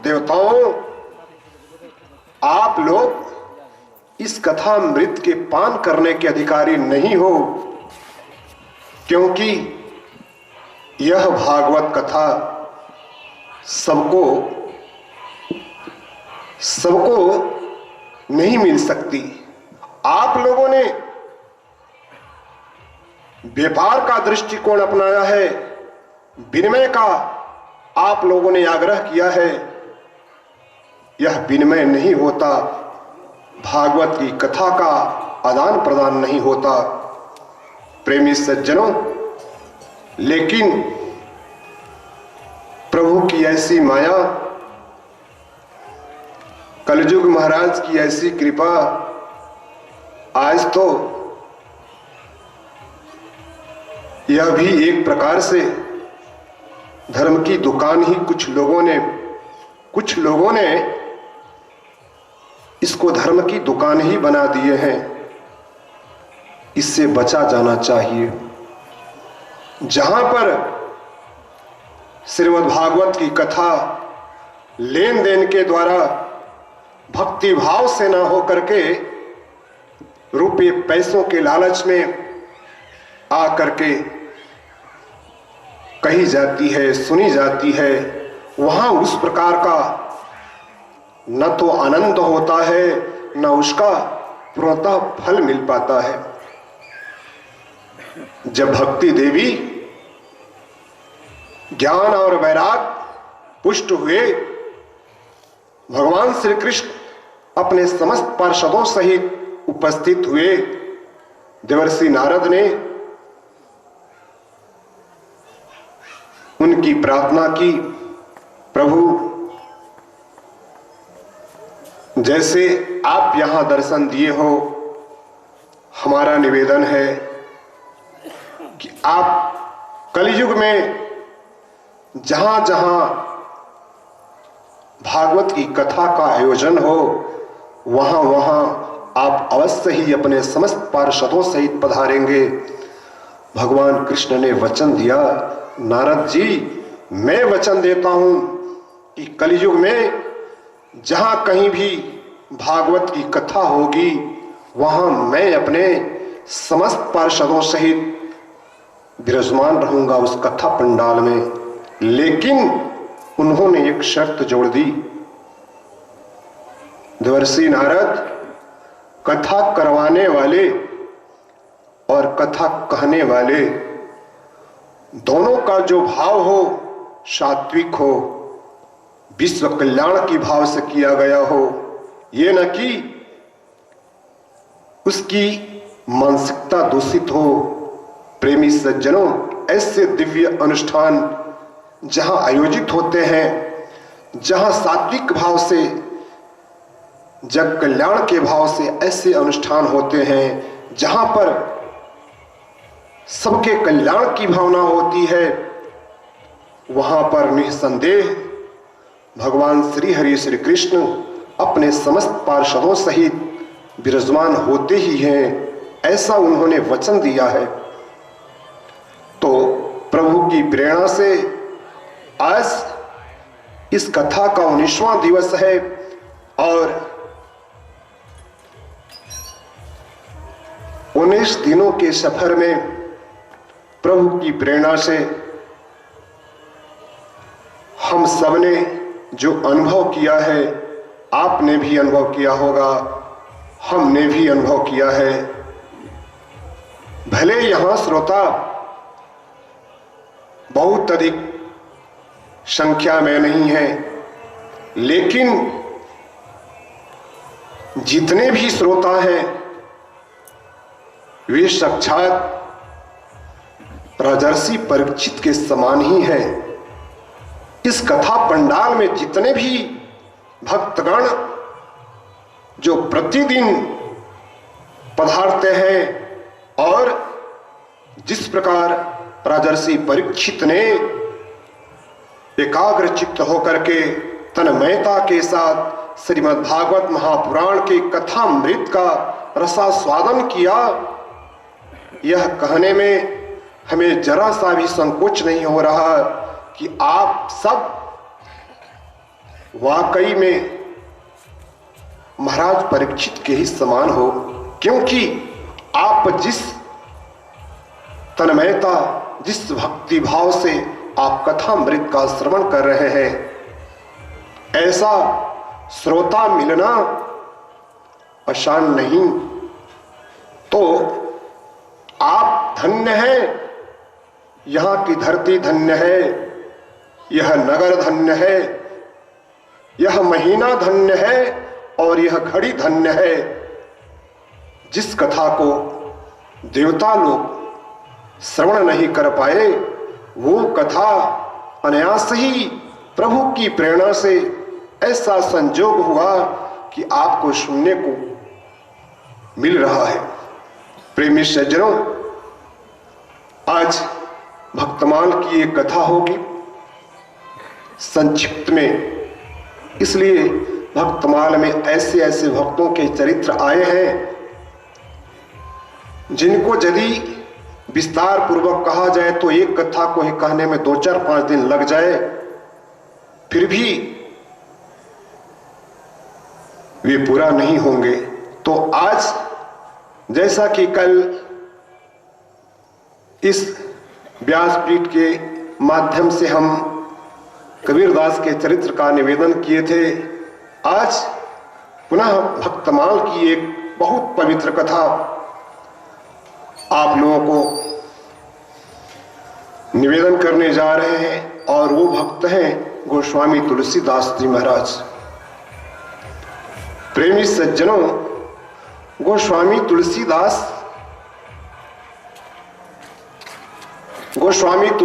देवताओं, आप लोग इस कथामृत के पान करने के अधिकारी नहीं हो, क्योंकि यह भागवत कथा सबको नहीं मिल सकती। आप लोगों ने व्यापार का दृष्टिकोण अपनाया है, विनिमय का आप लोगों ने आग्रह किया है। यह विनिमय नहीं होता, भागवत की कथा का आदान प्रदान नहीं होता। प्रेमी सज्जनों, लेकिन प्रभु की ऐसी माया, कलयुग महाराज की ऐसी कृपा, आज तो यह भी एक प्रकार से धर्म की दुकान ही कुछ लोगों ने इसको धर्म की दुकान ही बना दिए हैं। इससे बचा जाना चाहिए। जहां पर श्रीमद् भागवत की कथा लेन देन के द्वारा भक्ति भाव से ना हो करके रुपये पैसों के लालच में आ करके कही जाती है, सुनी जाती है, वहां उस प्रकार का न तो आनंद होता है, न उसका पूर्णतः फल मिल पाता है। जब भक्ति देवी ज्ञान और वैराग पुष्ट हुए, भगवान श्री कृष्ण अपने समस्त पार्षदों सहित उपस्थित हुए। देवर्षि नारद ने उनकी प्रार्थना की, प्रभु जैसे आप यहां दर्शन दिए हो, हमारा निवेदन है कि आप कलयुग में जहां जहां भागवत की कथा का आयोजन हो, वहां वहां आप अवश्य ही अपने समस्त पार्षदों सहित पधारेंगे। भगवान कृष्ण ने वचन दिया, नारद जी, मैं वचन देता हूं कि कलयुग में जहां कहीं भी भागवत की कथा होगी, वहां मैं अपने समस्त पार्षदों सहित विराजमान रहूंगा उस कथा पंडाल में। लेकिन उन्होंने एक शर्त जोड़ दी, देवर्षि नारद, कथा करवाने वाले और कथा कहने वाले दोनों का जो भाव हो सात्विक हो, विश्व कल्याण की भाव से किया गया हो, ये न कि उसकी मानसिकता दूषित हो। प्रेमी सज्जनों, ऐसे दिव्य अनुष्ठान जहां आयोजित होते हैं, जहां सात्विक भाव से, जग कल्याण के भाव से ऐसे अनुष्ठान होते हैं, जहां पर सबके कल्याण की भावना होती है, वहां पर निसंदेह भगवान श्री हरि श्री कृष्ण अपने समस्त पार्षदों सहित विराजमान होते ही हैं, ऐसा उन्होंने वचन दिया है। तो प्रभु की प्रेरणा से आज इस कथा का 19वां दिवस है और 19 दिनों के सफर में प्रभु की प्रेरणा से हम सबने जो अनुभव किया है, आपने भी अनुभव किया होगा, हमने भी अनुभव किया है। भले यहां श्रोता बहुत अधिक संख्या में नहीं है, लेकिन जितने भी श्रोता हैं वे साक्षात राजर्षि परीक्षित के समान ही हैं। इस कथा पंडाल में जितने भी भक्तगण जो प्रतिदिन पधारते हैं और जिस प्रकार राजर्षि परीक्षित ने एकाग्र चित्त होकर के तन्मयता के साथ श्रीमद् भागवत महापुराण के कथामृत का रसास्वादन किया, यह कहने में हमें जरा सा भी संकोच नहीं हो रहा कि आप सब वाकई में महाराज परीक्षित के ही समान हो, क्योंकि आप जिस तन्मयता, जिस भक्ति भाव से आप कथामृत का श्रवण कर रहे हैं, ऐसा श्रोता मिलना आसान नहीं। तो आप धन्य हैं, यहाँ की धरती धन्य है, यह नगर धन्य है, यह महीना धन्य है और यह घड़ी धन्य है, जिस कथा को देवता लोग श्रवण नहीं कर पाए, वो कथा अनायास ही प्रभु की प्रेरणा से ऐसा संजोग हुआ कि आपको सुनने को मिल रहा है। प्रेमी सज्जनों, आज भक्तमाल की एक कथा होगी संक्षिप्त में, इसलिए भक्तमाल में ऐसे ऐसे भक्तों के चरित्र आए हैं जिनको यदि विस्तार पूर्वक कहा जाए तो एक कथा को ही कहने में 2-4-5 दिन लग जाए, फिर भी वे पूरा नहीं होंगे। तो आज जैसा कि कल इस व्यासपीठ के माध्यम से हम कबीरदास के चरित्र का निवेदन किए थे, आज पुनः भक्तमाल की एक बहुत पवित्र कथा आप लोगों को निवेदन करने जा रहे हैं। और वो भक्त हैं गोस्वामी तुलसीदास जी महाराज। प्रेमी सज्जनों, गोस्वामी तुलसीदास